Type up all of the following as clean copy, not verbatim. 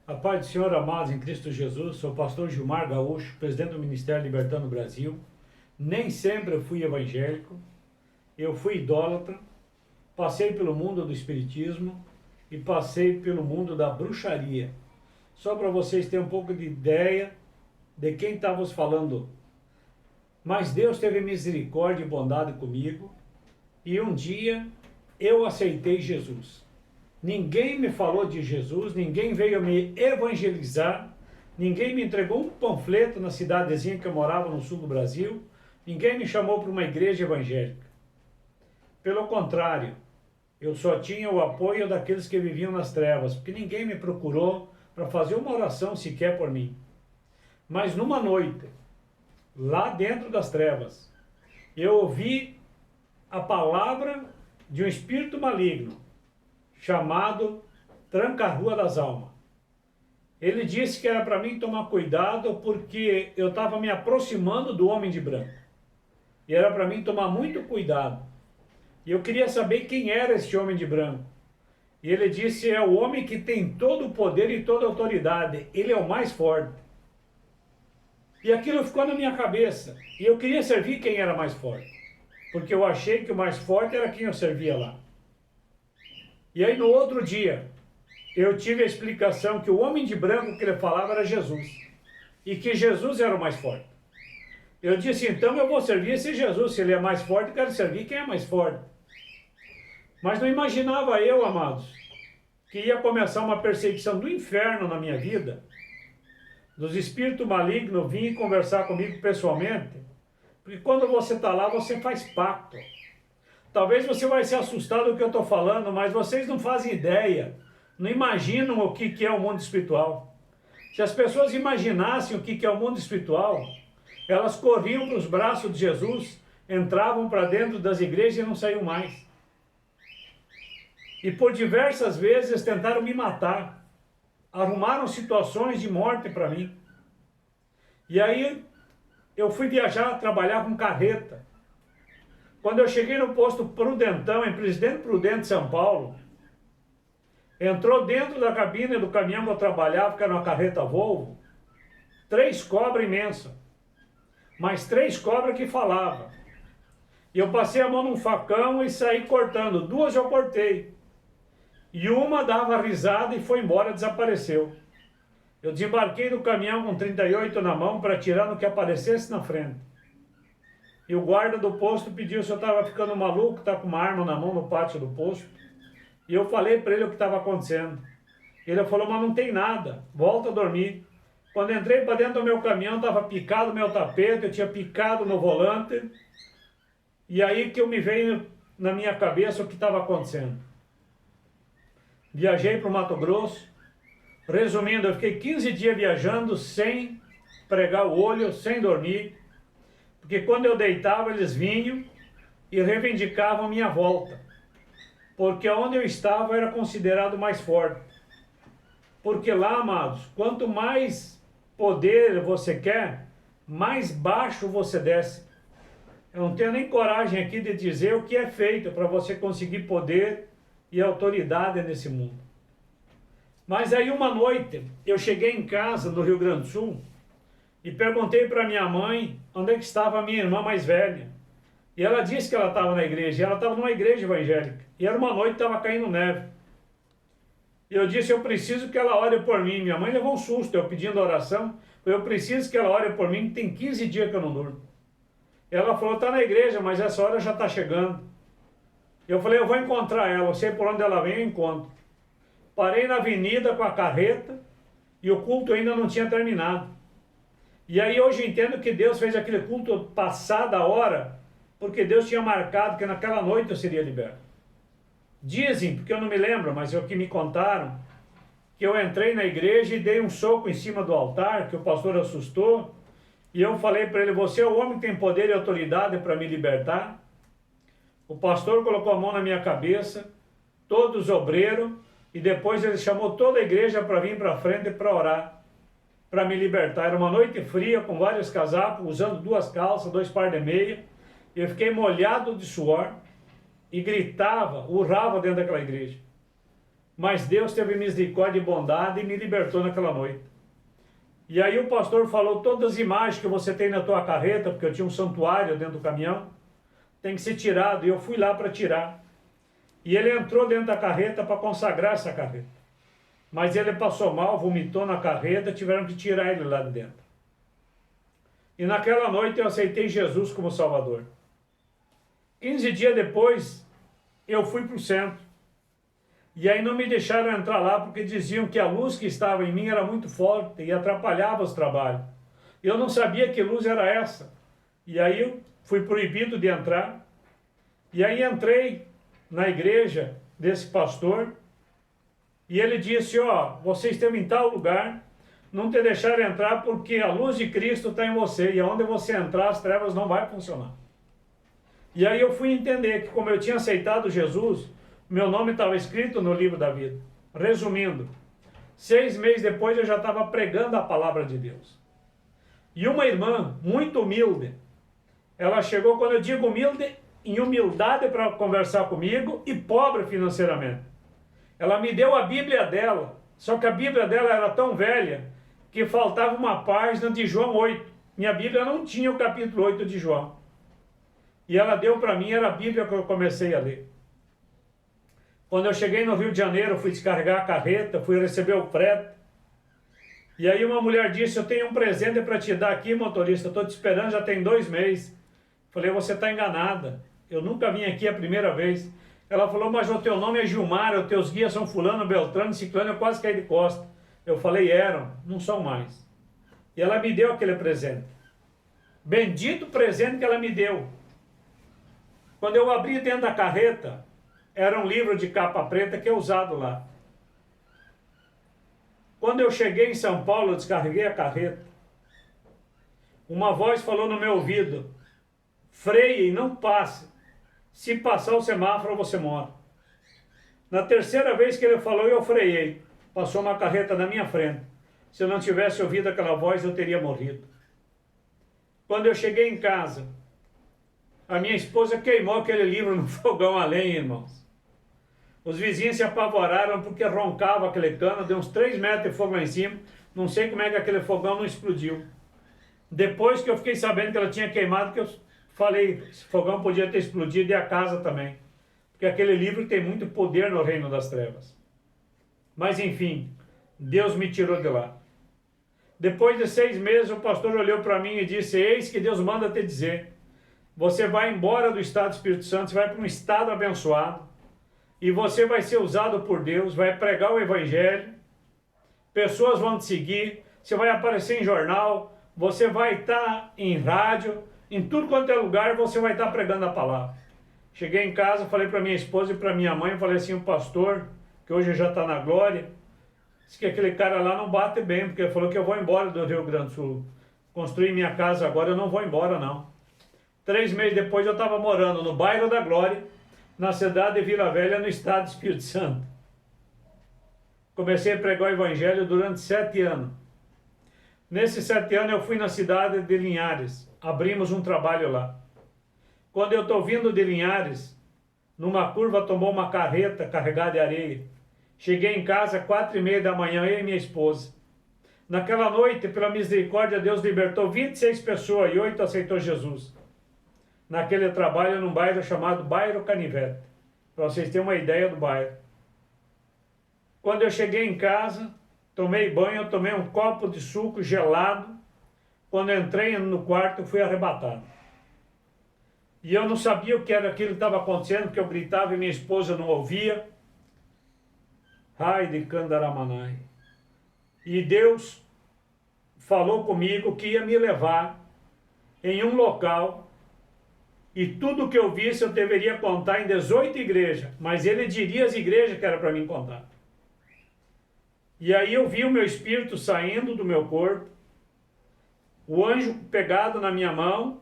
A paz do Senhor, amados em Cristo Jesus, sou o pastor Gilmar Gaúcho, presidente do Ministério Libertando o Brasil. Nem sempre eu fui evangélico, eu fui idólatra, passei pelo mundo do espiritismo e passei pelo mundo da bruxaria. Só para vocês terem um pouco de ideia de quem estávamos falando. Mas Deus teve misericórdia e bondade comigo e um dia eu aceitei Jesus. Ninguém me falou de Jesus, ninguém veio me evangelizar, ninguém me entregou um panfleto na cidadezinha que eu morava no sul do Brasil, ninguém me chamou para uma igreja evangélica. Pelo contrário, eu só tinha o apoio daqueles que viviam nas trevas, porque ninguém me procurou para fazer uma oração sequer por mim. Mas numa noite, lá dentro das trevas, eu ouvi a palavra de um espírito maligno, chamado Tranca-Rua das Almas. Ele disse que era para mim tomar cuidado porque eu estava me aproximando do homem de branco. E era para mim tomar muito cuidado. E eu queria saber quem era esse homem de branco. E ele disse, é o homem que tem todo o poder e toda a autoridade. Ele é o mais forte. E aquilo ficou na minha cabeça. E eu queria servir quem era mais forte. Porque eu achei que o mais forte era quem eu servia lá. E aí no outro dia, eu tive a explicação que o homem de branco que ele falava era Jesus. E que Jesus era o mais forte. Eu disse, então eu vou servir esse Jesus. Se ele é mais forte, eu quero servir quem é mais forte. Mas não imaginava eu, amados, que ia começar uma perseguição do inferno na minha vida. Dos espíritos malignos virem conversar comigo pessoalmente. Porque quando você está lá, você faz pacto. Talvez você vai se assustar do que eu estou falando, mas vocês não fazem ideia, não imaginam o que é o mundo espiritual. Se as pessoas imaginassem o que é o mundo espiritual, elas corriam para os braços de Jesus, entravam para dentro das igrejas e não saíam mais. E por diversas vezes tentaram me matar, arrumaram situações de morte para mim. E aí eu fui viajar, trabalhar com carreta. Quando eu cheguei no posto Prudentão, em Presidente Prudente, São Paulo, entrou dentro da cabine do caminhão que eu trabalhava, que era uma carreta Volvo, 3 cobras imensas, mais 3 cobras que falavam. E eu passei a mão num facão e saí cortando. 2 eu cortei. E uma dava risada e foi embora, desapareceu. Eu desembarquei do caminhão com 38 na mão para tirar no que aparecesse na frente. E o guarda do posto pediu se eu estava ficando maluco, tá com uma arma na mão no pátio do posto. E eu falei para ele o que estava acontecendo. Ele falou, mas não tem nada, volta a dormir. Quando entrei para dentro do meu caminhão, estava picado o meu tapete, eu tinha picado no volante. E aí que eu me veio na minha cabeça o que estava acontecendo. Viajei para o Mato Grosso. Resumindo, eu fiquei 15 dias viajando sem pregar o olho, sem dormir. Porque quando eu deitava, eles vinham e reivindicavam minha volta. Porque onde eu estava era considerado mais forte. Porque lá, amados, quanto mais poder você quer, mais baixo você desce. Eu não tenho nem coragem aqui de dizer o que é feito para você conseguir poder e autoridade nesse mundo. Mas aí uma noite, eu cheguei em casa no Rio Grande do Sul, e perguntei para minha mãe onde é que estava a minha irmã mais velha. E ela disse que ela estava na igreja. E ela estava numa igreja evangélica. E era uma noite, estava caindo neve. E eu disse, eu preciso que ela ore por mim. Minha mãe levou um susto, eu pedindo oração. Eu preciso que ela ore por mim, que tem 15 dias que eu não durmo. Ela falou, está na igreja, mas essa hora já está chegando. Eu falei, eu vou encontrar ela. Eu sei por onde ela vem, eu encontro. Parei na avenida com a carreta. E o culto ainda não tinha terminado. E aí hoje eu entendo que Deus fez aquele culto passar da hora, porque Deus tinha marcado que naquela noite eu seria liberto. Dizem, porque eu não me lembro, mas é o que me contaram, que eu entrei na igreja e dei um soco em cima do altar, que o pastor assustou, e eu falei para ele, você é o homem que tem poder e autoridade para me libertar? O pastor colocou a mão na minha cabeça, todos obreiros, e depois ele chamou toda a igreja para vir para frente para orar, para me libertar. Era uma noite fria, com vários casacos, usando 2 calças, 2 pares de meia. Eu fiquei molhado de suor e gritava, urrava dentro daquela igreja. Mas Deus teve misericórdia e bondade e me libertou naquela noite. E aí o pastor falou, todas as imagens que você tem na tua carreta, porque eu tinha um santuário dentro do caminhão, tem que ser tirado. E eu fui lá para tirar. E ele entrou dentro da carreta para consagrar essa carreta. Mas ele passou mal, vomitou na carreta, tiveram que tirar ele lá de dentro. E naquela noite eu aceitei Jesus como Salvador. 15 dias depois, eu fui para o centro. E aí não me deixaram entrar lá porque diziam que a luz que estava em mim era muito forte e atrapalhava os trabalhos. Eu não sabia que luz era essa. E aí eu fui proibido de entrar. E aí entrei na igreja desse pastor e ele disse, ó, você esteve em tal lugar, não te deixaram entrar porque a luz de Cristo está em você e aonde você entrar as trevas não vai funcionar. E aí eu fui entender que como eu tinha aceitado Jesus, meu nome estava escrito no livro da vida. Resumindo, 6 meses depois eu já estava pregando a palavra de Deus. E uma irmã muito humilde, ela chegou, quando eu digo humilde, em humildade para conversar comigo e pobre financeiramente. Ela me deu a Bíblia dela, só que a Bíblia dela era tão velha que faltava uma página de João 8. Minha Bíblia não tinha o capítulo 8 de João. E ela deu para mim, era a Bíblia que eu comecei a ler. Quando eu cheguei no Rio de Janeiro, fui descarregar a carreta, fui receber o frete. E aí uma mulher disse, eu tenho um presente para te dar aqui, motorista, estou te esperando, já tem 2 meses. Falei, você está enganada, eu nunca vim aqui a primeira vez. Ela falou, mas o teu nome é Gilmar, os teus guias são fulano, Beltrano, Ciclano, eu quase caí de costa. Eu falei, eram, não são mais. E ela me deu aquele presente. Bendito presente que ela me deu. Quando eu abri dentro da carreta, era um livro de capa preta que é usado lá. Quando eu cheguei em São Paulo, eu descarreguei a carreta. Uma voz falou no meu ouvido, freie e não passe. Se passar o semáforo, você morre. Na terceira vez que ele falou, eu freiei. Passou uma carreta na minha frente. Se eu não tivesse ouvido aquela voz, eu teria morrido. Quando eu cheguei em casa, a minha esposa queimou aquele livro no fogão a lenha, irmãos. Os vizinhos se apavoraram porque roncava aquele cano, deu uns 3 metros de fogo lá em cima. Não sei como é que aquele fogão não explodiu. Depois que eu fiquei sabendo que ela tinha queimado, que eu falei, esse fogão podia ter explodido e a casa também. Porque aquele livro tem muito poder no reino das trevas. Mas enfim, Deus me tirou de lá. Depois de 6 meses, o pastor olhou para mim e disse, eis que Deus manda te dizer, você vai embora do estado do Espírito Santo, você vai para um estado abençoado, e você vai ser usado por Deus, vai pregar o evangelho, pessoas vão te seguir, você vai aparecer em jornal, você vai estar em rádio, em tudo quanto é lugar você vai estar pregando a palavra. Cheguei em casa, falei para minha esposa e para minha mãe, falei assim, o pastor, que hoje já está na glória, disse que aquele cara lá não bate bem, porque ele falou que eu vou embora do Rio Grande do Sul. Construí minha casa agora, eu não vou embora não. 3 meses depois eu estava morando no bairro da Glória, na cidade de Vila Velha, no estado do Espírito Santo. Comecei a pregar o evangelho durante 7 anos. Nesses 7 anos eu fui na cidade de Linhares, abrimos um trabalho lá. Quando eu estou vindo de Linhares, numa curva tomou uma carreta carregada de areia. Cheguei em casa 4h30 da manhã, eu e minha esposa. Naquela noite, pela misericórdia, Deus libertou 26 pessoas e 8 aceitou Jesus. Naquele trabalho num bairro chamado Bairro Canivete, para vocês terem uma ideia do bairro. Quando eu cheguei em casa, tomei banho, tomei um copo de suco gelado. Quando eu entrei no quarto, eu fui arrebatado. E eu não sabia o que era aquilo que estava acontecendo, porque eu gritava e minha esposa não ouvia. Ai de Candaramanai. E Deus falou comigo que ia me levar em um local e tudo que eu visse eu deveria contar em 18 igrejas, mas ele diria as igrejas que era para mim contar. E aí eu vi o meu espírito saindo do meu corpo, o anjo pegado na minha mão,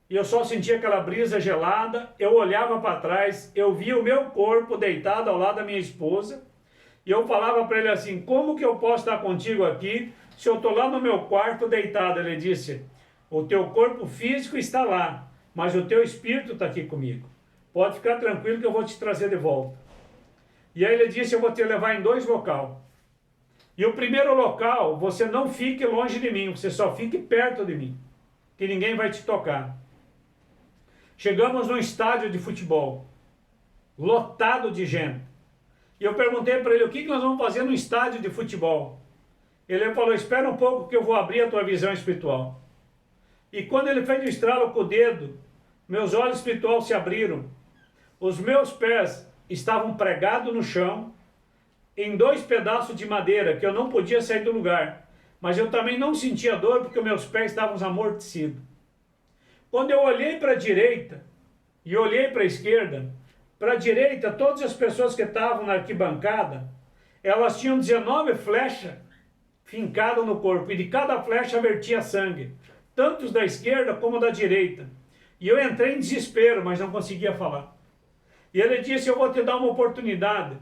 e eu só sentia aquela brisa gelada, eu olhava para trás, eu via o meu corpo deitado ao lado da minha esposa, e eu falava para ele assim, como que eu posso estar contigo aqui, se eu estou lá no meu quarto deitado? Ele disse, o teu corpo físico está lá, mas o teu espírito está aqui comigo. Pode ficar tranquilo que eu vou te trazer de volta. E aí ele disse, eu vou te levar em 2 locais. E o primeiro local, você não fique longe de mim, você só fique perto de mim, que ninguém vai te tocar. Chegamos num estádio de futebol, lotado de gente. E eu perguntei para ele, o que nós vamos fazer no estádio de futebol? Ele falou, espera um pouco que eu vou abrir a tua visão espiritual. E quando ele fez o estralo com o dedo, meus olhos espirituais se abriram. Os meus pés estavam pregados no chão, em 2 pedaços de madeira, que eu não podia sair do lugar. Mas eu também não sentia dor, porque meus pés estavam amortecidos. Quando eu olhei para a direita, e olhei para a esquerda, para a direita, todas as pessoas que estavam na arquibancada, elas tinham 19 flechas fincadas no corpo, e de cada flecha vertia sangue, tanto da esquerda como da direita. E eu entrei em desespero, mas não conseguia falar. E ele disse, eu vou te dar uma oportunidade.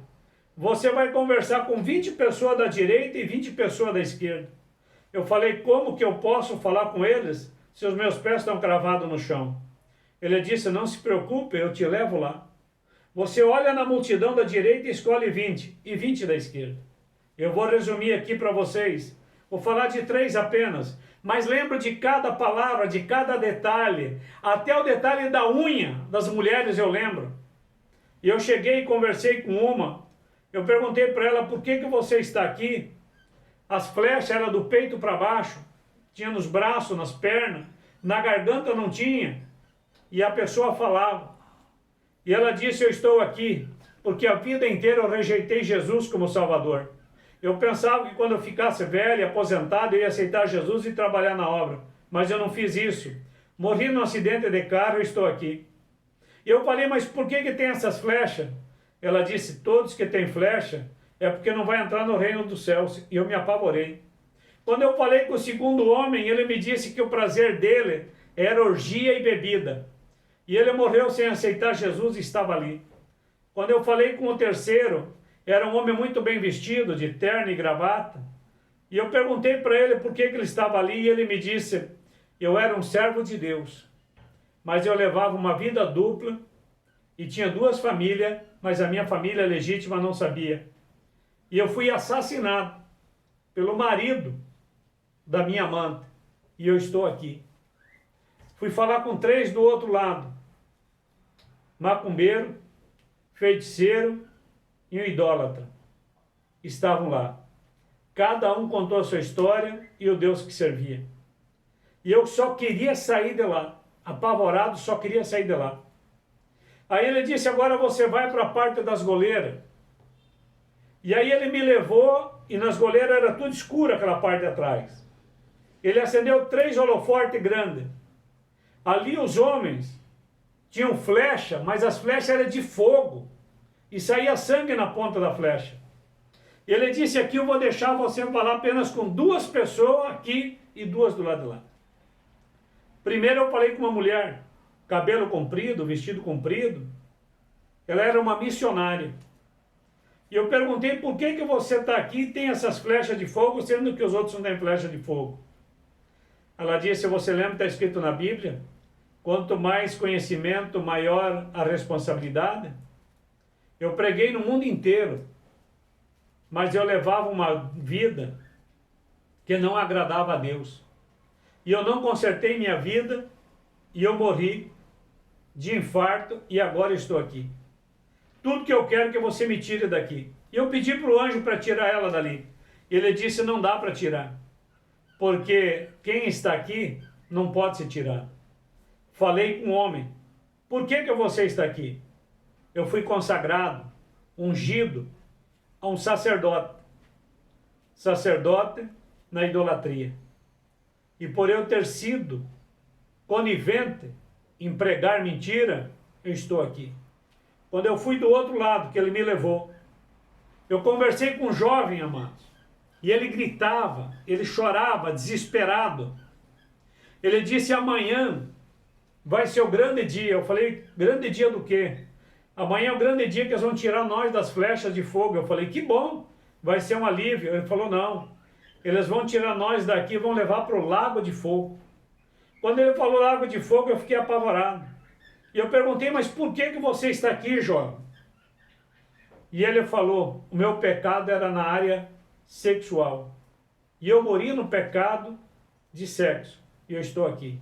Você vai conversar com 20 pessoas da direita e 20 pessoas da esquerda. Eu falei, como que eu posso falar com eles se os meus pés estão cravados no chão? Ele disse, não se preocupe, eu te levo lá. Você olha na multidão da direita e escolhe 20, e 20 da esquerda. Eu vou resumir aqui para vocês. Vou falar de 3 apenas, mas lembro de cada palavra, de cada detalhe, até o detalhe da unha das mulheres eu lembro. E eu cheguei e conversei com uma. Eu perguntei para ela, por que você está aqui? As flechas eram do peito para baixo, tinha nos braços, nas pernas, na garganta não tinha. E a pessoa falava. E ela disse, eu estou aqui, porque a vida inteira eu rejeitei Jesus como Salvador. Eu pensava que quando eu ficasse velho, aposentado, eu ia aceitar Jesus e trabalhar na obra. Mas eu não fiz isso. Morri num acidente de carro e estou aqui. E eu falei, mas por que tem essas flechas? Ela disse, todos que têm flecha é porque não vai entrar no reino dos céus. E eu me apavorei. Quando eu falei com o segundo homem, ele me disse que o prazer dele era orgia e bebida. E ele morreu sem aceitar Jesus e estava ali. Quando eu falei com o terceiro, era um homem muito bem vestido, de terno e gravata. E eu perguntei para ele por que ele estava ali e ele me disse, eu era um servo de Deus, mas eu levava uma vida dupla e tinha 2 famílias, mas a minha família legítima não sabia. E eu fui assassinado pelo marido da minha amante e eu estou aqui. Fui falar com 3 do outro lado, macumbeiro, feiticeiro e um idólatra. Estavam lá. Cada um contou a sua história e o Deus que servia. E eu só queria sair de lá. Apavorado, só queria sair de lá. Aí ele disse, agora você vai para a parte das goleiras. E aí ele me levou e nas goleiras era tudo escuro aquela parte de atrás. Ele acendeu 3 holofortes grandes. Ali os homens tinham flecha, mas as flechas eram de fogo. E saía sangue na ponta da flecha. E ele disse, aqui eu vou deixar você falar apenas com 2 pessoas aqui e 2 do lado de lá. Primeiro eu falei com uma mulher, cabelo comprido, vestido comprido. Ela era uma missionária. E eu perguntei, por que você está aqui e tem essas flechas de fogo, sendo que os outros não têm flecha de fogo? Ela disse, você lembra que está escrito na Bíblia? Quanto mais conhecimento, maior a responsabilidade. Eu preguei no mundo inteiro, mas eu levava uma vida que não agradava a Deus. E eu não consertei minha vida, e eu morri de infarto, e agora estou aqui. Tudo que eu quero é que você me tire daqui. E eu pedi para o anjo para tirar ela dali. Ele disse, não dá para tirar, porque quem está aqui não pode se tirar. Falei com o homem, por que você está aqui? Eu fui consagrado, ungido a um sacerdote. Sacerdote na idolatria. E por eu ter sido conivente em pregar mentira, eu estou aqui. Quando eu fui do outro lado, que ele me levou, eu conversei com um jovem, amados, e ele gritava, ele chorava, desesperado. Ele disse, amanhã vai ser o grande dia. Eu falei, grande dia do quê? Amanhã é o grande dia que eles vão tirar nós das flechas de fogo. Eu falei, que bom, vai ser um alívio. Ele falou, não, eles vão tirar nós daqui e vão levar para o lago de fogo. Quando ele falou lago de fogo, eu fiquei apavorado. E eu perguntei, mas por que você está aqui, jovem? E ele falou, o meu pecado era na área sexual. E eu morri no pecado de sexo. E eu estou aqui.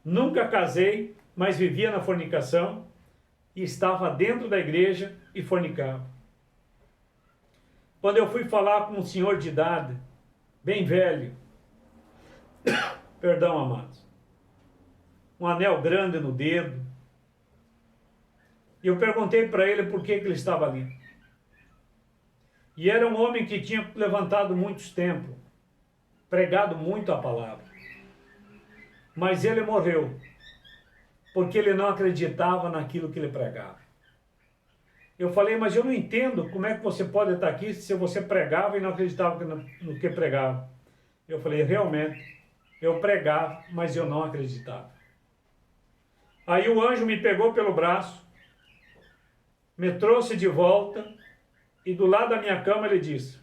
Nunca casei, mas vivia na fornicação e estava dentro da igreja e fornicava. Quando eu fui falar com um senhor de idade, bem velho, perdão, amados, um anel grande no dedo, e eu perguntei para ele por que ele estava ali. E era um homem que tinha levantado muitos templos, pregado muito a palavra. Mas ele morreu, porque ele não acreditava naquilo que ele pregava. Eu falei, mas eu não entendo como é que você pode estar aqui se você pregava e não acreditava no que pregava. Eu falei, realmente, eu pregava, mas eu não acreditava. Aí o anjo me pegou pelo braço, me trouxe de volta, e do lado da minha cama ele disse,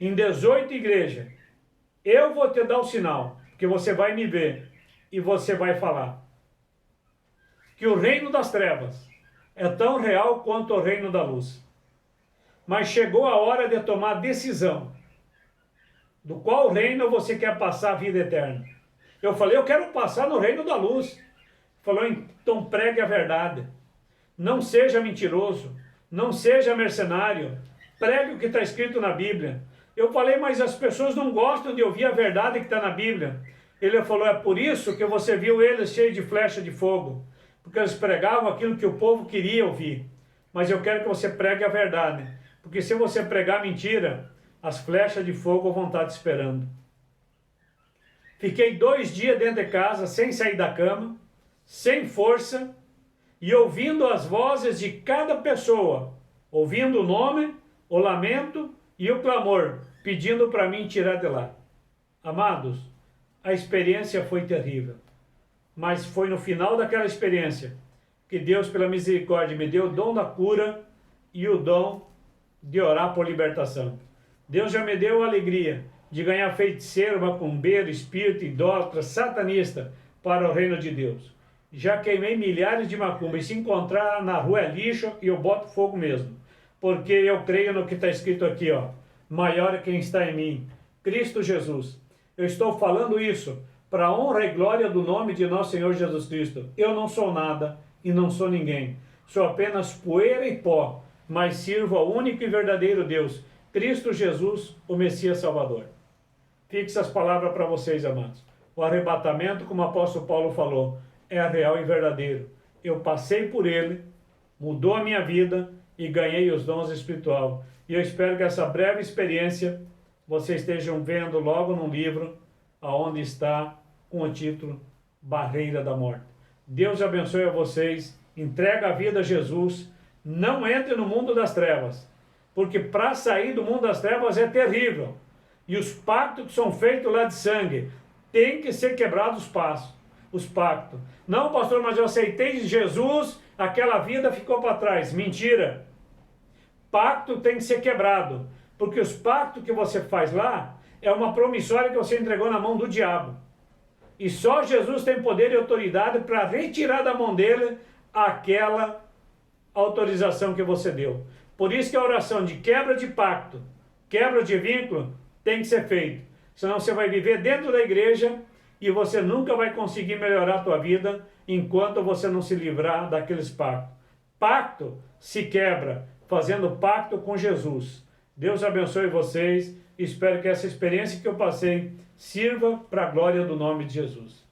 em 18 igrejas, eu vou te dar o sinal, que você vai me ver e você vai falar que o reino das trevas é tão real quanto o reino da luz. Mas chegou a hora de tomar decisão do qual reino você quer passar a vida eterna. Eu falei, eu quero passar no reino da luz. Falou, então pregue a verdade. Não seja mentiroso, não seja mercenário, pregue o que está escrito na Bíblia. Eu falei, mas as pessoas não gostam de ouvir a verdade que está na Bíblia. Ele falou, é por isso que você viu eles cheios de flecha de fogo, porque eles pregavam aquilo que o povo queria ouvir. Mas eu quero que você pregue a verdade, porque se você pregar mentira, as flechas de fogo vão estar te esperando. Fiquei 2 dias dentro de casa, sem sair da cama, sem força, e ouvindo as vozes de cada pessoa, ouvindo o nome, o lamento e o clamor, pedindo para mim tirar de lá. Amados, a experiência foi terrível, mas foi no final daquela experiência que Deus, pela misericórdia, me deu o dom da cura e o dom de orar por libertação. Deus já me deu a alegria de ganhar feiticeiro, macumbeiro, espírito, idólatra, satanista para o reino de Deus. Já queimei milhares de macumba, e se encontrar na rua é lixo e eu boto fogo mesmo. Porque eu creio no que está escrito aqui, ó. Maior é quem está em mim, Cristo Jesus. Eu estou falando isso para a honra e glória do nome de nosso Senhor Jesus Cristo. Eu não sou nada e não sou ninguém. Sou apenas poeira e pó, mas sirvo ao único e verdadeiro Deus, Cristo Jesus, o Messias Salvador. Fixe as palavras para vocês, amados. O arrebatamento, como o apóstolo Paulo falou, é real e verdadeiro. Eu passei por ele, mudou a minha vida e ganhei os dons espirituais. E eu espero que essa breve experiência vocês estejam vendo logo no livro, aonde está com o título Barreira da Morte. Deus abençoe a vocês, entrega a vida a Jesus, não entre no mundo das trevas, porque para sair do mundo das trevas é terrível. E os pactos que são feitos lá de sangue, tem que ser quebrados os pactos. Não, pastor, mas eu aceitei Jesus, aquela vida ficou para trás. Mentira. Pacto tem que ser quebrado, porque os pactos que você faz lá é uma promissória que você entregou na mão do diabo. E só Jesus tem poder e autoridade para retirar da mão dele aquela autorização que você deu. Por isso que a oração de quebra de pacto, quebra de vínculo, tem que ser feita. Senão você vai viver dentro da igreja e você nunca vai conseguir melhorar a tua vida enquanto você não se livrar daqueles pactos. Pacto se quebra fazendo pacto com Jesus. Deus abençoe vocês. Espero que essa experiência que eu passei sirva para a glória do nome de Jesus.